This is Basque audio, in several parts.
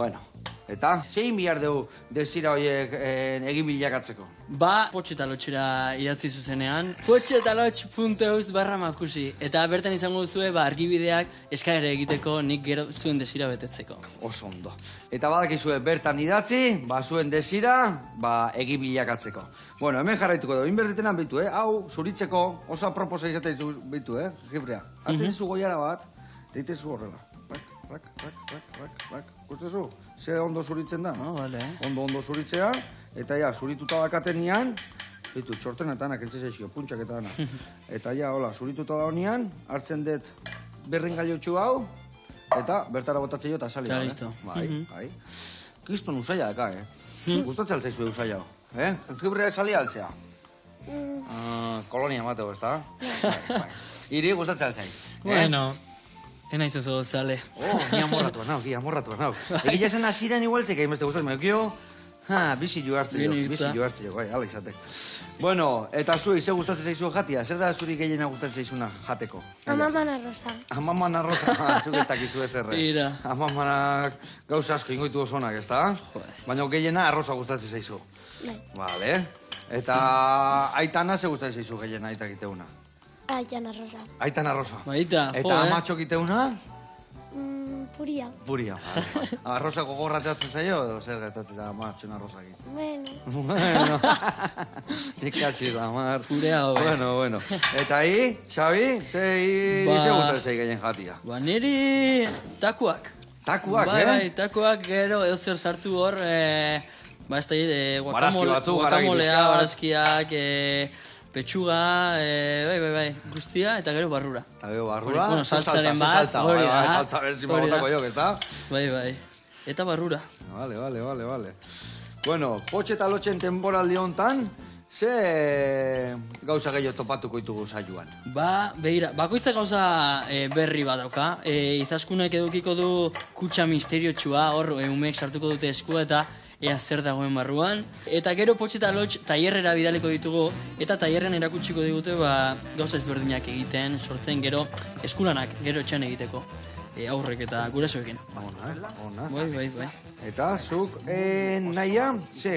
Bueno, eta zein bihar dugu desira horiek egin bilakatzeko? Ba, potxetalotxera idatzi zuzenean, potxetalotx.eus/makusi. Eta bertan izango duzue, argibideak eskaera egiteko nik gero zuen desira betetzeko. Oso ondo. Eta badakizue bertan idatzi, zuen desira, egin bilakatzeko. Bueno, hemen jarraituko dugu, inbertitenan bitu, hau, zuritzeko, oso aproposa izatea bitu, Gibrea. Aten zu goiara bat, deite zu horrela. Rak. Gustezu? Ze ondo zuritzen da? Bale. Ondo zuritzea, eta ja, zurituta dakatenean, bitu, txortenetanak entzeseixio, puntxak eta dana. Eta ja, hola, zurituta da honean, hartzen dut berringaiotxu hau, eta bertara botatzea eta sali. Ja, listo. Bai. Kiston usaila daka, Gustatzen altzaizu usaila hau, Gibrea sali altzea. Kolonia mateo, ez da? Iri gustatzen altzai. Bueno, enaiz oso gozale. Ni amorratua nau. Egia zen asiren igualtzek egin beste gustatzen, gio, bizi joartzeo, ala izatek. Bueno, eta zui, ze gustatzen zaizu jatia? Zer da zuri gehiena gustatzen zaizuna jateko? Amaman arroza. Amaman arroza, zuk ez dakizu ez erre. Ira. Amamanak gauza asko ingoitu osonak, ez da? Baina gehiena arroza gustatzen zaizu. Vale. Eta aitana ze gustatzen zaizu gehiena aitak iteuna? Aitan arroza. Aitan arroza. Baita, Eta amatxok iteuna? Puria. Puria, arroza gogorrateatzen zaio, edo zer getatzen da amatxen arrozakin? Bueno. Ikatzi da, Mar. Purea hobe. Bueno. Eta Xabi, ze gustatzen zaik egin jatia? Ba, niri takuak. Takuak, Bai, takuak gero edo zer sartu hor, ez da, guakamolea, barazkiak, petxuga, bai, guztia, eta gero barrura. Eta gero barrura, bueno, saltzaren bat, hori da. Saltza berzi magotako jok, ez da? Bai, eta barrura. Vale. Bueno, potxe eta lotxen temporaldi hontan, ze gauza gehiago topatuko ditugu saioan? Ba, behira, bakoitza gauza berri bat dauka. Izaskunek edukiko du kutsa misteriotxua, hor, umeek sartuko dute eskua eta ea zer dagoen barruan. Eta gero potxe eta lotx tailerrera bidaliko ditugu, eta tailerren erakutsiko digute gauza ezberdinak egiten, sortzen gero eskulanak, gero etxean egiteko. Aurrek eta gurasoekin. Ona. Bai. Eta zuk nahia,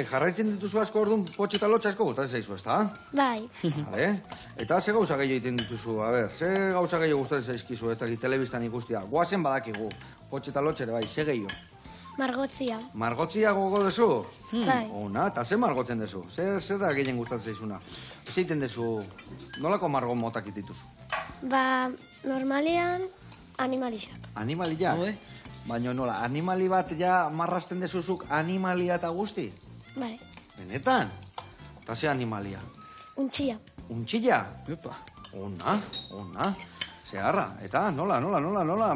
jarraitzen dituzu asko orduan potxe eta lotx asko gustatzen zaizu, ez da? Bai. Eta ze gauza gehiago egiten dituzu, ze gauza gehiago gustatzen zaizkizu, eta telebistan ikustia. Goazen badakigu, potxe eta lotx ere bai, ze gehiago? Margotzia. Margotzia gogo dezu? Bai. Ona, eta ze margotzen dezu? Zer da gehien gustatzen zaizuna? Zeiten dezu, nolako margo motak dituzu? Ba, normalean, animalixak. Animaliak? Baina nola, animali bat ja marrasten dezuzuk animalia eta guzti? Bai. Benetan? Eta ze animalia? Untxia. Untxila? Epa. Ona. Zeharra, eta nola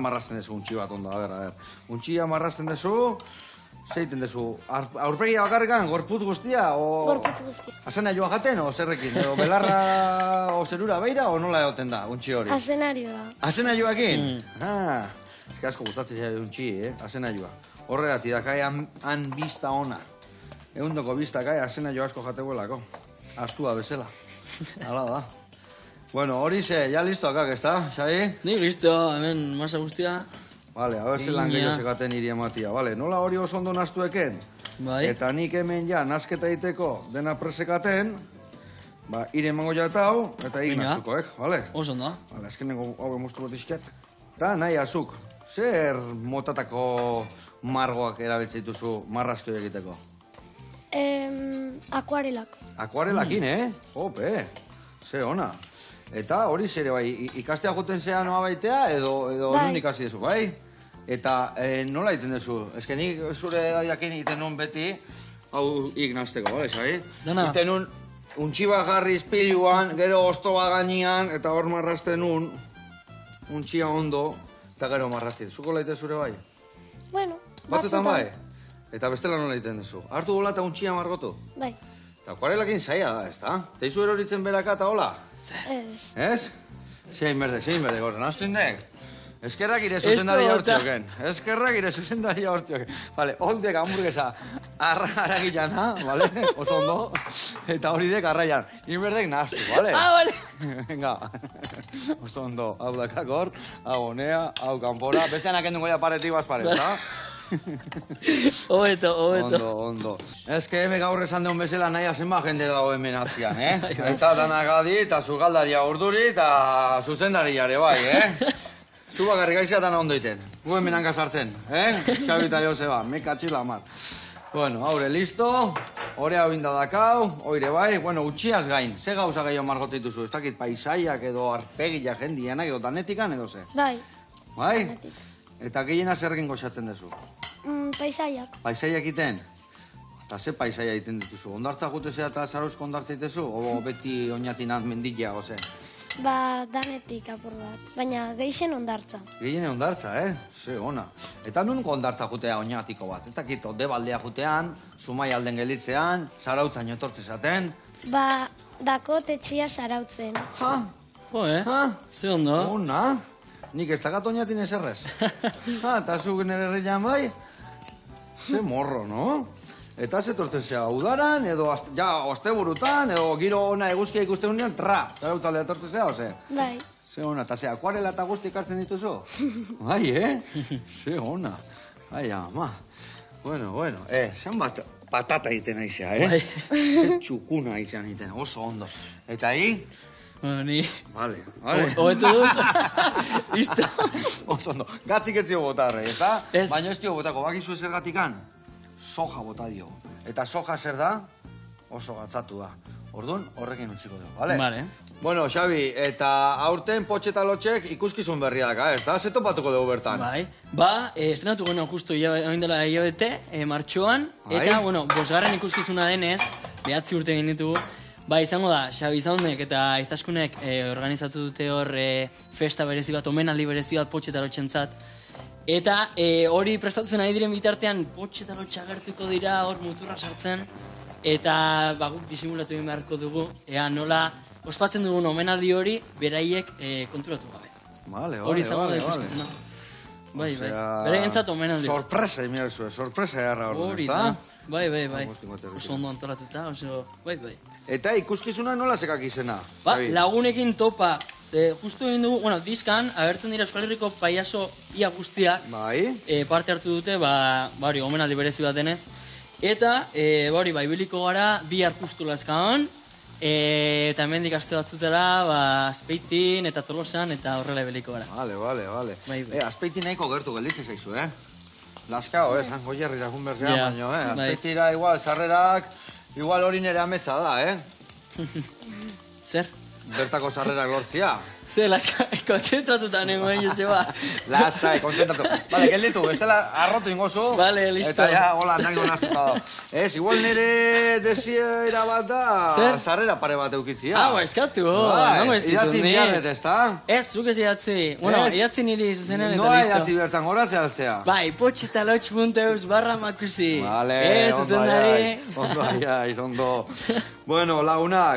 marrasten dezu untxi bat ondo, a ber. Untxia marrasten dezu, zeiten dezu, aurpegia bakarrikan, gorputz guztia, Gorputz guztia. Azena joa jaten, o zerrekin, o belarra, o zerura beira, o nola egoten da, untxi hori? Azenarioa. Azena joakin? Ez asko gustatzen zaitu untxi, azena joa. Horregatik da, kai han bizta ona. Egundoko bizta, kai, azena jo asko jateguelako. Astua bezala. Hala da. Bueno, hori ya listo akak, ez da, Xabi? Ni listo, hemen masa guztia. Vale, a ver zelan gehiago zekaten iri ematia. Vale, nola hori oso ondo naztueken? Bai. Eta nik hemen ja, nazketa egiteko dena presekaten, ire emango jatau, eta egin naztuko, vale? Oso ondo. Vale, azkenengo hau emustu botizket. Eta nahi azuk, zer motatako margoak erabiltzen dituzu marrazki egiteko? Akuarelak. Akuarelakin, Ope, ze ona. Eta hori zere bai, ikastea joten zea noa baitea, edo nun ikasi dezu, bai? Eta nola egiten dezu? Ez que nik zure edadiakin egiten nun beti, hau ignazteko, bai, zai? Dana. Egiten nun, untxiba jarri izpiluan, gero oztoba gainean, eta hor marrazten nun, untxia ondo, eta gero marrazten. Zuko laite zure bai? Bueno, batzutan bai? Eta bestela nola egiten dezu? Hartu gola eta untxia margotu? Bai. Eta akuarelakin zaila da, ez da? Teizu eroritzen beraka eta hola? Ez. Ez? Zein berdek, horren astindek? Eskerrak ire zuzendaria hortxoken. Vale, holdek hamburguesa arragilan, vale? Oso ondo. Eta hori dek arraian. Inberdek naztu, vale? Vale. Venga. Oso ondo. Hau dakak hor, hau honea, hau kanpora. Bestean akendungo ja paretik bazpare, eta? Hobeto. Ondo. Ez que hemen gaur esan deun bezala nahi zenba jende dago hemen atzian, Eta danak adi, eta zugaldaria urduri, eta zuzendariare bai, Zu bakarrik aiza dana ondo iten. Gu hemen hanka sartzen, Xabi eta Joseba, mekatxila mar. Bueno, haure, listo. Hore hau indadakau, oire bai. Bueno, utxiaz gain, ze gauza gehiago margot dituzu? Ez dakit paisaiak edo arpegia jendienak edo danetikan edo ze? Bai, Bai? danetik. Eta gehiena zer egin goxatzen duzu? Paisaiak. Paisaiak iten? Eta ze paisaia iten dituzu? Ondartza gutezea eta zarauzko ondartza itezu? O beti oinatinat mendila, oze? Ba, danetik apur bat. Baina geixen ondartza. Gehiene ondartza, Ze ona. Eta nunko ondartza jutea oinatiko bat? Eta kito, debaldea jutean, Zumai alden gelitzean, zarautzan etortzezaten. Ba, dako tetxia zarautzen. Ha? Jo, Ha? Ze ondo? Ona? Nik ez dakat oinatin eserrez. Ha, eta zu nere herrian bai? Ze morro, no? Eta ze tortzea udaran, edo asteburutan, edo giro ona eguzkia ikusten unean, zarautzalea tortzea, oze? Bai, Ze ona, eta ze akuarela eta guzti ikartzen dituzu? Bai, Ze ona. Ai, ama. Bueno, zan bat patata egiten aizea, Bai. Ze txukuna izan egiten, oso ondo. Eta hi? Bueno, ni... Vale. Hobetu dut. Listo. Oso ondo. Gatzik ez dio botarre, eta? Ez. Baina ez dio botako, bakizu ezer gatikan? Soja bota dio. Eta soja zer da? Oso gatzatu da. Orduan, horrekin utziko dugu, bale? Vale. Bueno, Xabi, eta aurten potxe eta lotxek ikuskizun berriak, ez da? Ze topatuko dugu bertan? Bai. Ba, estrenatu guen justu oin dela hilabete, martxoan. Bai. Eta, bueno, bosgarren ikuskizuna denez, 9 urte egin ditugu. Ba, izango da, Xabi Zaunek eta Izaskunek organizatu dute hor festa berezi bat, omenaldi berezi bat potxe eta lotxentzat. Eta hori prestatzen ari diren bitartean potxe eta lotxa agertuko dira hor muturra sartzen. Eta guk disimulatu egin beharko dugu, ea nola ospatzen dugun omenaldi hori beraiek konturatu gabe. Vale, Hori izango da ikuskizuna. Bai. Bere entzat omenaldi. Sorpresa, emira zuen, sorpresa erra hor, Hori ez da. da? Bai. Agustin Guaterriko. Oso ondo antolatuta, oso... Bai. Eta ikuskizuna nola zekak izena? Ba, Xabi? lagunekin topa. Ze, justu egin dugu, bueno, diskan, agertzen dira Euskal Herriko paiaso ia guztiak Bai? parte hartu dute, hori, omenaldi berezi bat denez. Eta, hori, ibiliko gara, bi arpustu lazkaon, eta hemendik aste batzutela, Azpeitin eta Tolosan, eta horrela ibiliko gara. Vale. Bai. Azpeiti nahiko gertu gelditzen zaizu, Laskao, Sango Jerri da junbergea, Ja, baino, bai. Azpeitira igual, sarrerak, igual hori nere ametsa da, Zer? Bertako sarrerak lortzia. Zer, kontzentratuta nengoen, Joseba. Lasai, konzentratu. Vale, gelditu, bestela arrotu ingozu. Vale, listo. Eta ja, hola, nahi gonaztuta da. Igual nire desiera bat da, Zer? sarrera pare bat eukitzia. Eskatu, Bai, nango eskizun. idatzi biharret, ez da? Ez, zuk ez idatzi. Bueno, Ez? idatzi niri zuzenean eta Noa listo. idatzi bertan goratzea altzea. Bai, potxetalotx.eus/makusi. Vale, Ez, ondo zuzendari. aiz, ondo aiz, ondo. Bueno, lagunak,